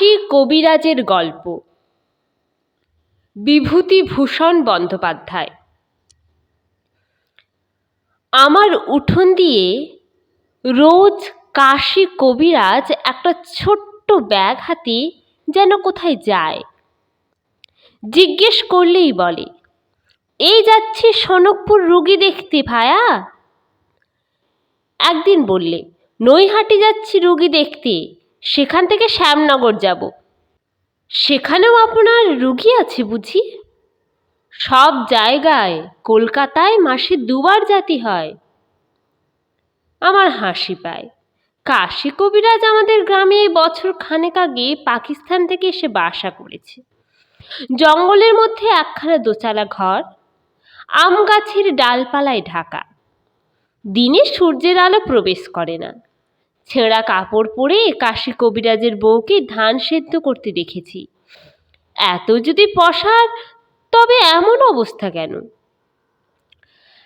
কাশী কবিরাজের গল্প, বিভূতিভূষণ বন্দ্যোপাধ্যায়। আমার উঠোন দিয়ে রোজ কাশী কবিরাজ একটা ছোট্ট ব্যাগ হাতে যেন কোথায় যায়। জিজ্ঞেস করলেই বলে, এই যাচ্ছি সনকপুর রুগী দেখতে ভায়া। একদিন বললে, নৈহাটি যাচ্ছি রুগী দেখতে, সেখান থেকে শ্যামনগর যাব। সেখানেও আপনার রুগী আছে বুঝি? সব জায়গায়, কলকাতায় মাসে 2 বার যেতে হয়। আমার হাসি পায়। কাশী কবিরাজ আমাদের গ্রামে বছর খানেক আগে পাকিস্তান থেকে এসে বাসা করেছে। জঙ্গলের মধ্যে একখানা দোচালা ঘর, আম গাছের ডালপালায় ঢাকা। দিনে সূর্যের আলো প্রবেশ করে না। ছেঁড়া কাপড় পরে কাশী কবিরাজের বউকে ধান সেদ্ধ করতে দেখেছি। এত যদি পসার, তবে এমন অবস্থা কেন?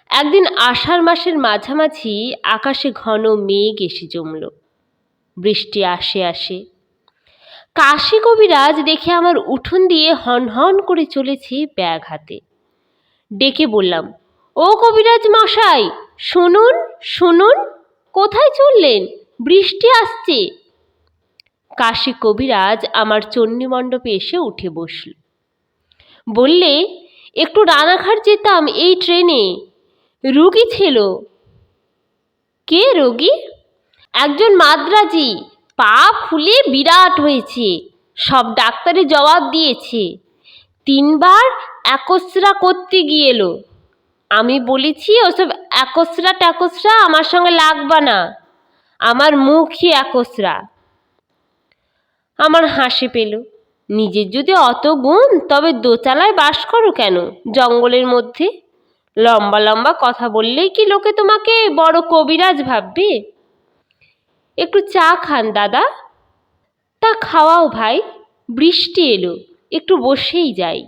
একদিন আষাঢ় মাসের মাঝামাঝি আকাশে ঘন মেঘ এসে জমল। বৃষ্টি আসে আসে। কাশী কবিরাজ দেখে আমার উঠোন দিয়ে হনহন করে চলেছে ব্যাগ হাতে। ডেকে বললাম, ও কবিরাজ মশাই, শুনুন শুনুন, কোথায় চললেন? বৃষ্টি আসছে। কাশী কবিরাজ আমার চণ্ডীমণ্ডপে এসে উঠে বসল। বললে, একটু রানাঘাট যেতাম এই ট্রেনে, রুগী ছিল। কে রোগী? একজন মাদ্রাজি, পা ফুলে বিরাট হয়েছে। সব ডাক্তারে জবাব দিয়েছে। 3 বার একসরা করতে গিয়েলো। আমি বলেছি, ওসব একসরা ট্যাকসরা আমার সঙ্গে লাগবা না, আমার মুখই একসরা। আমার হাসি পেল। নিজের যদি অত গুণ, তবে দোচালায় বাস করো কেন জঙ্গলের মধ্যে? লম্বা লম্বা কথা বললেই কি লোকে তোমাকে বড় কবিরাজ ভাববে? একটু চা খান দাদা। তা খাওয়াও ভাই, বৃষ্টি এলো, একটু বসেই যাই।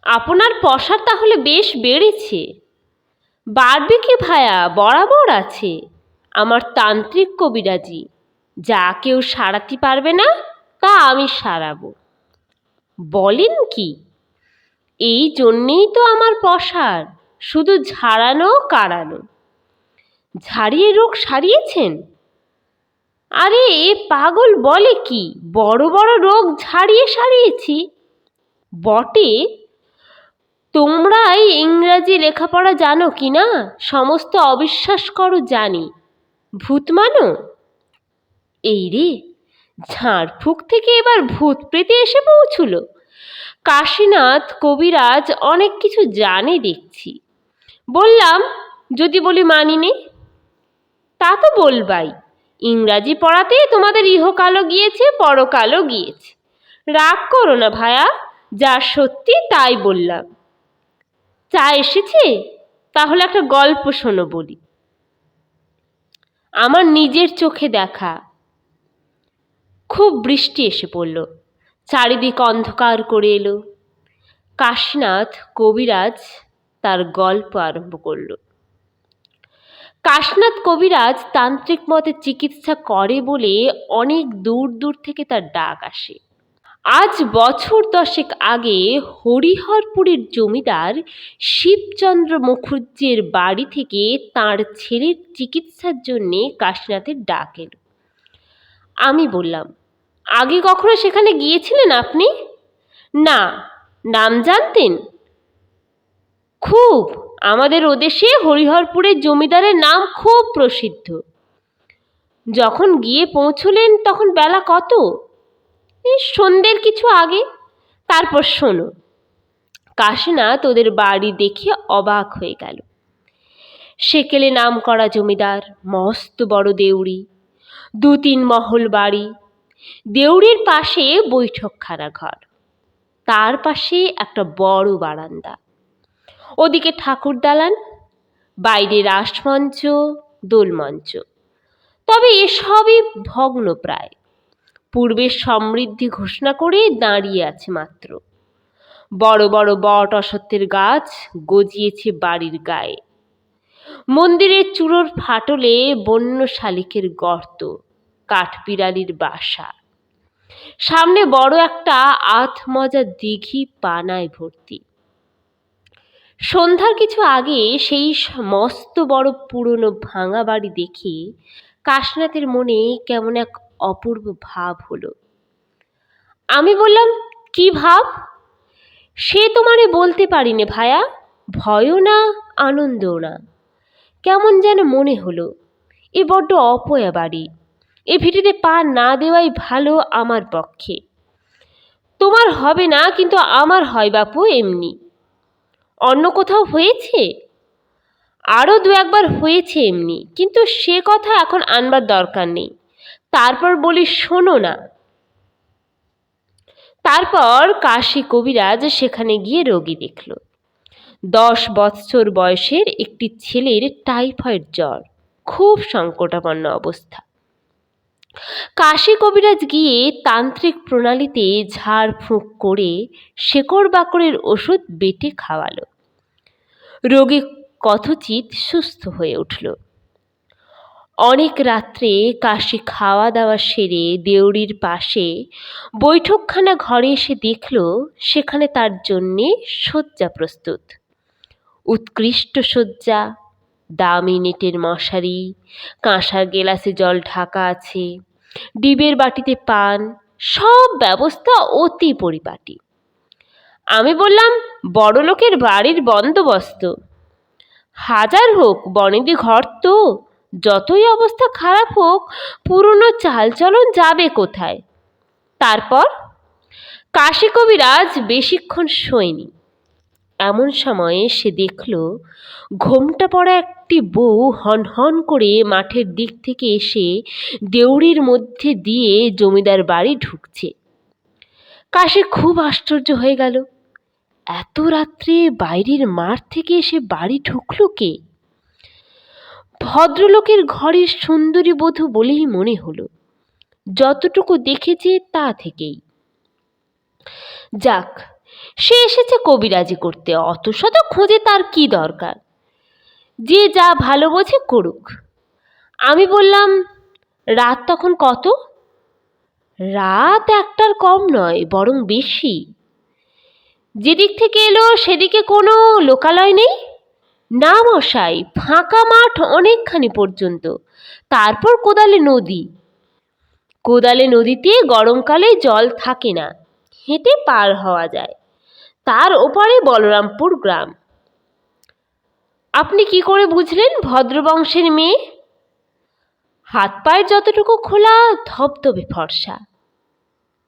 আপনার পসার তাহলে বেশ বেড়েছে। বাড়বে কি ভায়া, বরাবর আছে। আমার তান্ত্রিক কবিরাজি, যা কেউ সারাতে পারবে না তা আমি সারাবো। বলেন কি? এই জন্যেই তো আমার পসার, শুধু ঝাড়ানো কাড়ানো। ঝাড়িয়ে রোগ সারিয়েছেন? আরে এ পাগল বলে কি, বড় বড় রোগ ঝাড়িয়ে সারিয়েছি। বটে, তোমরাই ইংরাজি লেখাপড়া জানো কি না, সমস্ত অবিশ্বাস করো জানি, ভূত মানো। এই রে, ঝাড়ফুঁক থেকে এবার ভূত প্রেতে এসে পৌঁছল। কাশীনাথ কবিরাজ অনেক কিছু জানে দেখছি। বললাম, যদি বলি মানি নে। তা তো বলবাই, ইংরাজি পড়াতে তোমাদের ইহকালও গিয়েছে, পরকালও গিয়েছে। রাগ করো না ভায়া, যা সত্যি তাই বললাম। চা এসেছে? তাহলে একটা গল্প শোনো বলি। আমার নিজের চোখে দেখা। খুব বৃষ্টি এসে পড়ল, চারিদিক অন্ধকার করে এলো। কাশীনাথ কবিরাজ তার গল্প আরম্ভ করল। কাশীনাথ কবিরাজ তান্ত্রিক মতে চিকিৎসা করে বলে অনেক দূর দূর থেকে তার ডাক আসে। আজ বছর 10 আগে হরিহরপুরের জমিদার শিবচন্দ্র মুখুজ্জের বাড়ি থেকে তাঁর ছেলের চিকিৎসার জন্যে কাশীনাথের ডাক এলো। আমি বললাম, আগে কখনো সেখানে গিয়েছিলেন আপনি? না। নাম জানতেন? খুব, আমাদের ওদেশে হরিহরপুরের জমিদারের নাম খুব প্রসিদ্ধ। যখন গিয়ে পৌঁছলেন তখন বেলা কত? এই সন্ধ্যের কিছু আগে। তারপর শোনো। কাশীনাথ ওদের বাড়ি দেখে অবাক হয়ে গেল। সেকেলে নাম করা জমিদার, মস্ত বড় দেউড়ি, 2-3 মহল বাড়ি। দেউড়ির পাশে বৈঠকখানা ঘর, তার পাশে একটা বড় বারান্দা, ওদিকে ঠাকুর দালান, বাইরে রাসমঞ্চ, দোলমঞ্চ। তবে এসবই ভগ্ন প্রায়, পূর্বের সমৃদ্ধি ঘোষণা করে দাঁড়িয়ে আছে মাত্র। বড় বড় বট অশ্বত্থের গাছ গজিয়েছে বাড়ির গায়ে। মন্দিরের চূড়োর ফাটলে বন্য শালিকের গর্ত, কাঠবিড়ালির বাসা, সামনে বড় একটা আধমজা দিঘি পানায় ভর্তি। সন্ধ্যার কিছু আগে সেই মস্ত বড় পুরনো ভাঙা বাড়ি দেখে কাশনাথের মনে কেমন এক অপূর্ব ভাব হলো। আমি বললাম, কি ভাব? সে তোমারে বলতে পারিনে ভায়া, ভয়ও না আনন্দও না। কেমন যেন মনে হলো এ বড্ড অপয়া বাড়ি, এ ভিটিতে পা না দেওয়াই ভালো আমার পক্ষে। তোমার হবে না, কিন্তু আমার হয় বাপু এমনি। অন্য কোথাও হয়েছে? আরও দু একবার হয়েছে এমনি, কিন্তু সে কথা এখন আনবার দরকার নেই। তারপর বলি শোনো না। তারপর কাশী কবিরাজ সেখানে গিয়ে রোগী দেখল। 10 বৎসর বয়সের একটি ছেলের টাইফয়েড জ্বর, খুব সংকটাপন্ন অবস্থা। কাশী কবিরাজ গিয়ে তান্ত্রিক প্রণালীতে ঝাড়ফুঁক করে শেকড় বাকড়ের ওষুধ বেটে খাওয়ালো। রোগী কথচিৎ সুস্থ হয়ে উঠল। অনেক রাত্রে কাশী খাওয়া দাওয়া সেরে দেউড়ির পাশে বৈঠকখানা ঘরে এসে দেখল সেখানে তার জন্যে শয্যা প্রস্তুত। উৎকৃষ্ট শয্যা, দামি নেটের মশারি, কাঁসার গেলাসে জল ঢাকা আছে, ডিবের বাটিতে পান, সব ব্যবস্থা অতি পরিপাটি। আমি বললাম, বড় লোকের বাড়ির বন্দোবস্ত। হাজার হোক বনেদি ঘর তো, যতই অবস্থা খারাপ হোক পুরনো চালচলন যাবে কোথায়। তারপর কাশী কবিরাজ বেশিক্ষণ শোয়নি। এমন সময়ে সে দেখল ঘোমটা পড়া একটি বউ হনহন করে মাঠের দিক থেকে এসে দেউড়ির মধ্যে দিয়ে জমিদার বাড়ি ঢুকছে। কাশী খুব আশ্চর্য হয়ে গেল, এত রাত্রে বাইরের মাঠ থেকে এসে বাড়ি ঢুকলো কে? ভদ্রলোকের ঘরের সুন্দরী বধূ বলেই মনে হলো, যতটুকু দেখেছে তা থেকেই। যাক, সে এসেছে কবিরাজি করতে, অত শত খোঁজে তার কি দরকার? যে যা ভালো বোঝে করুক। আমি বললাম, রাত তখন কত? রাত 1টার কম নয়, বরং বেশি। যেদিক থেকে এলো সেদিকে কোনো লোকালয় নেই? না মশাই, ফাঁকা মাঠ অনেকখানি পর্যন্ত, তারপর কোদালে নদী। কোদালে নদীতে গরমকালে জল থাকে না, হেঁটে পার হওয়া যায়। তার ওপারে বলরামপুর গ্রাম। আপনি কি করে বুঝলেন ভদ্রবংশের মেয়ে? হাত পায়ের যতটুকু খোলা, ধবধবে ফর্সা।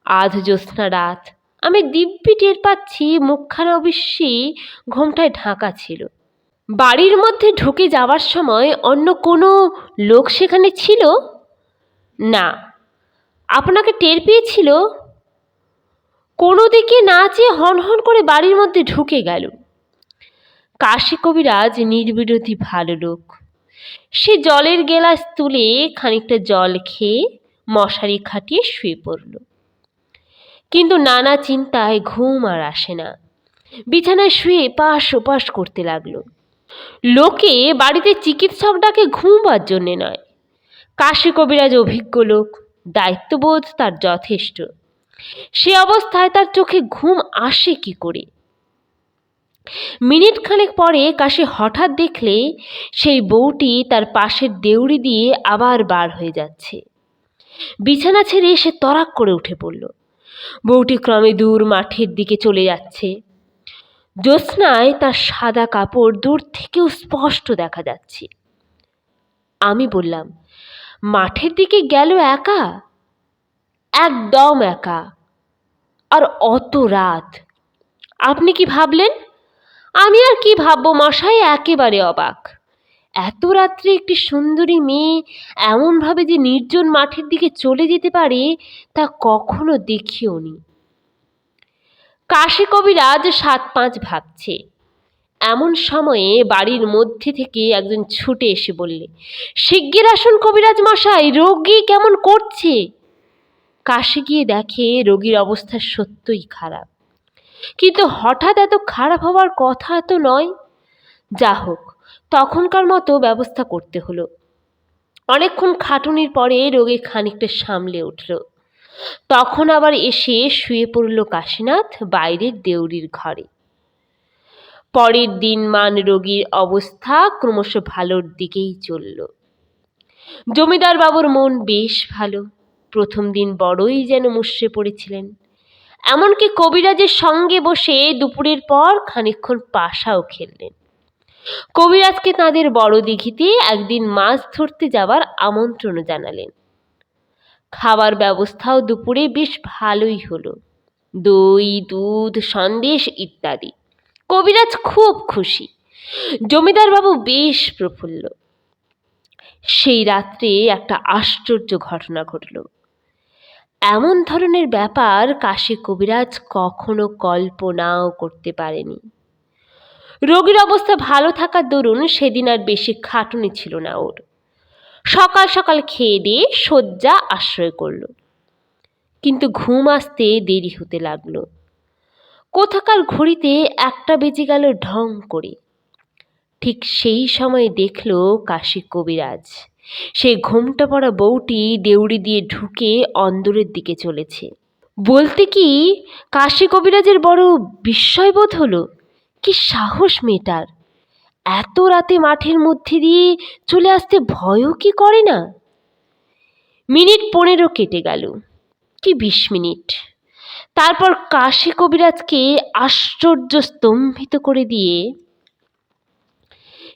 আধ জ্যোৎস্না রাত, আমি দিব্যি টের পাচ্ছি মুখখানা অবশ্যই ঘোমটায় ঢাকা ছিল। বাড়ির মধ্যে ঢুকে যাওয়ার সময় অন্য কোনো লোক সেখানে ছিল না। আপনাকে টের পেয়েছিল? কোনো দিকে না চেয়ে হনহন করে বাড়ির মধ্যে ঢুকে গেল। কাশী কবিরাজ নির্বিরোধী ভালো লোক। সে জলের গেলাস তুলে খানিকটা জল খেয়ে মশারি খাটিয়ে শুয়ে পড়ল। কিন্তু নানা চিন্তায় ঘুম আর আসে না। বিছানায় শুয়ে এপাশ ওপাশ করতে লাগলো। লোকে বাড়িতে চিকিৎসক ডাকে ঘুমবার জন্যে নয়। কাশী কবিরাজ অভিজ্ঞ লোক, দায়িত্ববোধ তার যথেষ্ট। সে অবস্থায় তার চোখে ঘুম আসে কি করে? মিনিট খানেক পরে কাশী হঠাৎ দেখলে সেই বউটি তার পাশের দেউড়ি দিয়ে আবার বার হয়ে যাচ্ছে। বিছানা ছেড়ে সে তরাক করে উঠে পড়ল। বউটি ক্রমে দূর মাঠের দিকে চলে যাচ্ছে। জ্যোৎস্নায় তার সাদা কাপড় দূর থেকেও স্পষ্ট দেখা যাচ্ছে। আমি বললাম, মাঠের দিকে গেল একা? একদম একা, আর অত রাত। আপনি কি ভাবলেন? আমি আর কি ভাববো মশাই, একেবারে অবাক। এত রাত্রে একটি সুন্দরী মেয়ে এমনভাবে যে নির্জন মাঠের দিকে চলে যেতে পারে তা কখনো দেখিওনি। কাশী কবিরাজ 7-5 ভাবছে। এমন সময়ে বাড়ির মধ্যে থেকে একজন ছুটে এসে বললে, শিগগির আসুন কবিরাজ মশাই, রোগী কেমন করছে। কাশী গিয়ে দেখে রোগীর অবস্থা সত্যই খারাপ, কিন্তু হঠাৎ এত খারাপ হওয়ার কথা তো নয়। যা হোক, তখনকার মতো ব্যবস্থা করতে হলো। অনেকক্ষণ খাটুনির পরে রোগী খানিকটা সামলে উঠল। তখন আবার এসে শুয়ে পড়ল কাশীনাথ বাইরের দেউড়ির ঘরে। পরের দিন মান রোগীর অবস্থা ক্রমশ ভালোর দিকেই চলল। জমিদার বাবুর মন বেশ ভালো। প্রথম দিন বড়ই যেন মুষড়ে পড়েছিলেন। এমনকি কবিরাজের সঙ্গে বসে দুপুরের পর খানিকক্ষণ পাশাও খেললেন। কবিরাজকে তাঁদের বড় দিঘিতে একদিন মাছ ধরতে যাবার আমন্ত্রণ জানালেন। খাবার ব্যবস্থাও দুপুরে বেশ ভালোই হলো, দই, দুধ, সন্দেশ ইত্যাদি। কবিরাজ খুব খুশি, জমিদার বাবু বেশ প্রফুল্ল। সেই রাত্রে একটা আশ্চর্য ঘটনা ঘটল। এমন ধরনের ব্যাপার কাশী কবিরাজ কখনো কল্পনাও করতে পারেনি। রোগীর অবস্থা ভালো থাকার দরুন সেদিন আর বেশি খাটুনি ছিল না ওর। সকাল সকাল খেয়ে দিয়ে শয্যা আশ্রয় করল। কিন্তু ঘুম আসতে দেরি হতে লাগলো। কোথাকার ঘড়িতে 1টা বেজে গেল ঢং করে। ঠিক সেই সময় দেখল কাশী কবিরাজ সেই ঘোমটা পড়া বউটি দেউড়ি দিয়ে ঢুকে অন্দরের দিকে চলেছে। বলতে কি কাশী কবিরাজের বড় বিস্ময়বোধ হলো। কি সাহস মেয়েটার! এত রাতে মাঠের মধ্যে দিয়ে চলে আসতে ভয়ও কি করে না? মিনিট 15 কেটে গেল, কি 20 মিনিট। তারপর কাশী কবিরাজকে আশ্চর্য স্তম্ভিত করে দিয়ে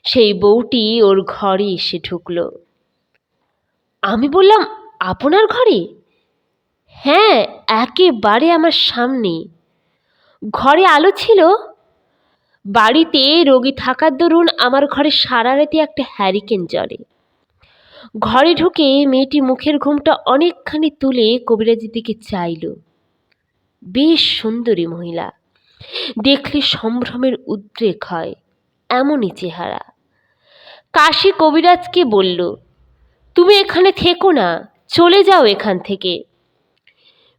সেই বউটি ওর ঘরে এসে ঢুকলো। আমি বললাম, আপনার ঘরে? হ্যাঁ, একেবারে আমার সামনে। ঘরে আলো ছিল। বাড়িতে রোগী থাকার দরুন আমার ঘরে সারা রাতে একটা হ্যারিকেন জ্বলে। ঘরে ঢুকে মেয়েটি মুখের ঘুমটা অনেকখানি তুলে কবিরাজের দিকে চাইল। বেশ সুন্দরী মহিলা, দেখলে সম্ভ্রমের উদ্রেক হয়, এমনই চেহারা। কাশী কবিরাজকে বলল, তুমি এখানে থেকো না, চলে যাও এখান থেকে।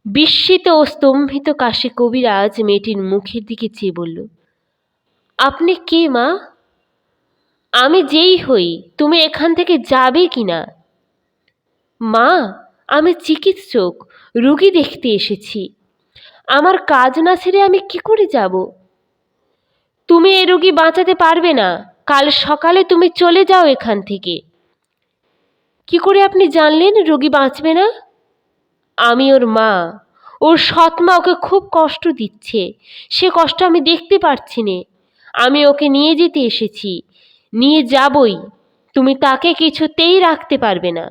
বিস্মিত ও স্তম্ভিত কাশী কবিরাজ মেয়েটির মুখের দিকে চেয়ে বলল, আপনি কে মা? আমি যেই হই, তুমি এখান থেকে যাবে কিনা? মা, আমি চিকিৎসক, রোগী দেখতে এসেছি। আমার কাজ না ছেড়ে আমি কি করে যাব? তুমি এ রোগী বাঁচাতে পারবে না। কাল সকালে তুমি চলে যাও এখান থেকে। কি করে আপনি জানলেন রোগী বাঁচবে না? আমি ওর মা, ওর সৎ মা ওকে খুব কষ্ট দিচ্ছে, সে কষ্ট আমি দেখতে পারছি নে। আমি ওকে নিয়ে যেতে এসেছি, নিয়ে যাবই। তুমি তাকে কিছুতেই রাখতে পারবে না।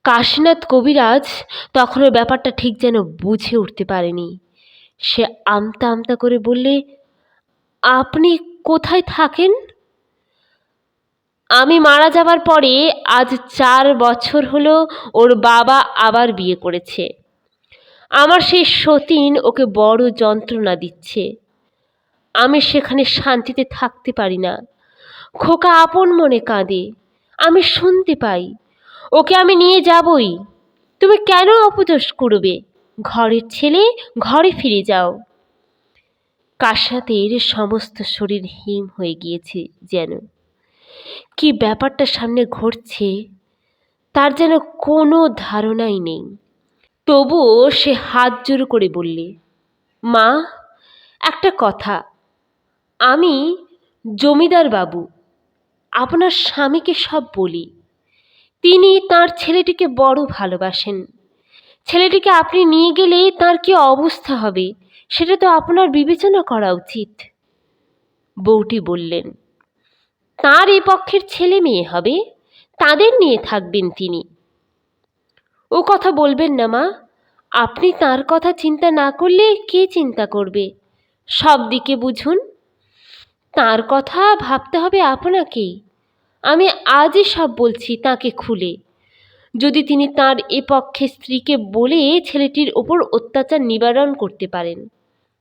কাশীনাথ কবিরাজ তখনও ব্যাপারটা ঠিক যেন বুঝে উঠতে পারেনি। সে আমতা আমতা করে বললে, আপনি কোথায় থাকেন? আমি মারা যাবার পরে আজ 4 বছর হলো ওর বাবা আবার বিয়ে করেছে। আমার সেই সতীন ওকে বড় যন্ত্রণা দিচ্ছে। আমি সেখানে শান্তিতে থাকতে পারি না। খোকা আপন মনে কাঁদে, আমি শুনতে পাই। ওকে আমি নিয়ে যাবই। তুমি কেন অপদস্থ করবে? ঘরের ছেলে, ঘরে ফিরে যাও। কাশীনাথের সমস্ত শরীর হিম হয়ে গিয়েছে যেন। কি ব্যাপারটা সামনে ঘটছে তার যেন কোনো ধারণাই নেই। তবুও সে হাত জোড় করে বললে, মা, একটা কথা। আমি জমিদার বাবু, আপনার স্বামীকে সব বলি। তিনি তার ছেলেটিকে বড় ভালোবাসেন। ছেলেটিকে আপনি নিয়ে গেলে তার কি অবস্থা হবে সেটা তো আপনার বিবেচনা করা উচিত। বউটি বললেন, তার এ পক্ষের ছেলে মেয়ে হবে, তাদের নিয়ে থাকবেন তিনি। ও কথা বলবেন না মা, আপনি তার কথা চিন্তা না করলে কে চিন্তা করবে? সব দিকে বুঝুন। তার কথা ভাবতে হবে আপনাকেই। আমি আজই সব বলছি তাকে খুলে। যদি তিনি তার এ পক্ষে স্ত্রীকে বলে ছেলেটির ওপর অত্যাচার নিবারণ করতে পারেন,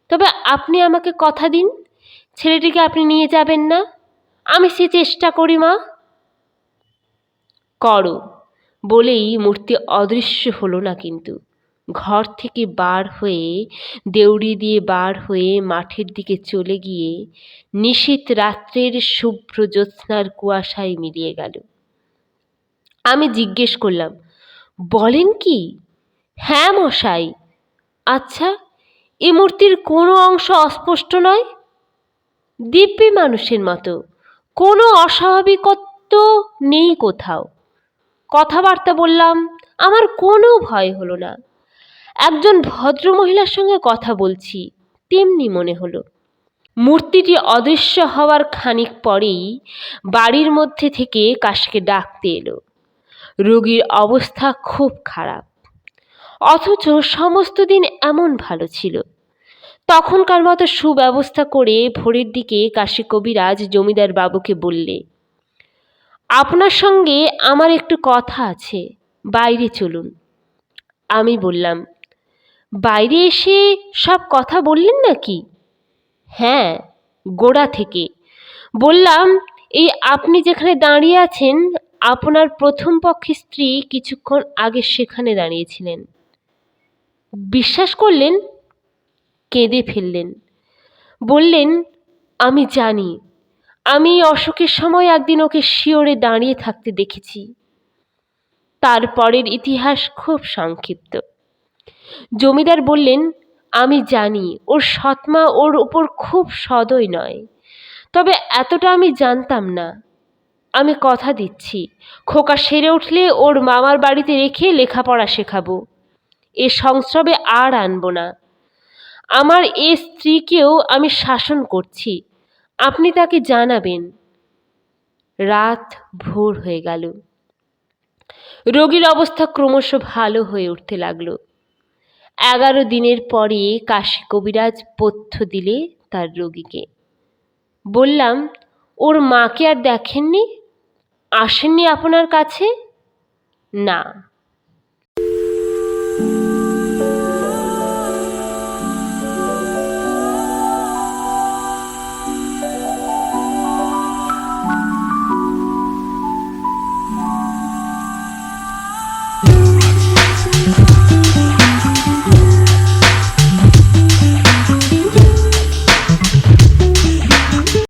তবে আপনি আমাকে কথা দিন ছেলেটিকে আপনি নিয়ে যাবেন না। আমি সে চেষ্টা করি মা। করো বলেই মূর্তি অদৃশ্য হলো না, কিন্তু ঘর থেকে বার হয়ে, দেউড়ি দিয়ে বার হয়ে মাঠের দিকে চলে গিয়ে নিশীথ রাত্রের শুভ্র জ্যোৎস্নার কুয়াশায় মিলিয়ে গেল। আমি জিজ্ঞেস করলাম, বলেন কি? হ্যাঁ মশাই। আচ্ছা, এ মূর্তির কোনো অংশ অস্পষ্ট নয়? দিব্যি মানুষের মতো, কোনো অস্বাভাবিকত্ব নেই কোথাও। কথাবার্তা বললাম, আমার কোনো ভয় হলো না। একজন ভদ্রমহিলার সঙ্গে কথা বলছি তেমনি মনে হলো। মূর্তিটি অদৃশ্য হওয়ার খানিক পরেই বাড়ির মধ্যে থেকে কাশিকে ডাকতে এলো। রোগীর অবস্থা খুব খারাপ, অথচ সমস্ত দিন এমন ভালো ছিল। তখনকার মতো সুব্যবস্থা করে ভোরের দিকে কাশী কবিরাজ জমিদার বাবুকে বললে, আপনার সঙ্গে আমার একটু কথা আছে, বাইরে চলুন। আমি বললাম, বাইরে এসে সব কথা বললেন নাকি? হ্যাঁ, গোড়া থেকে বললাম। এই আপনি যেখানে দাঁড়িয়ে আছেন, আপনার প্রথম পক্ষের স্ত্রী কিছুক্ষণ আগে সেখানে দাঁড়িয়েছিলেন। বিশ্বাস করলেন? কেঁদে ফেললেন। বললেন, আমি জানি, আমি অসুখের সময় একদিন ওকে শিওরে দাঁড়িয়ে থাকতে দেখেছি। তারপরের ইতিহাস খুব সংক্ষিপ্ত। জমিদার বললেন, আমি জানি ওর সৎমা ওর ওপর খুব সদয় নয়, তবে এতটা আমি জানতাম না। আমি কথা দিচ্ছি, খোকা সেরে উঠলে ওর মামার বাড়িতে রেখে লেখাপড়া শেখাবো। এ সংস্রবে আর আনবো না। আমার এ স্ত্রীকেও আমি শাসন করছি, আপনি তাকে জানাবেন। রাত ভোর হয়ে গেল। রোগীর অবস্থা ক্রমশ ভালো হয়ে উঠতে লাগলো। 11 দিনের পরে কাশী কবিরাজ পথ্য দিলে তার রোগীকে। বললাম, ওর মাকে আর দেখেননি? আসেননি আপনার কাছে? না।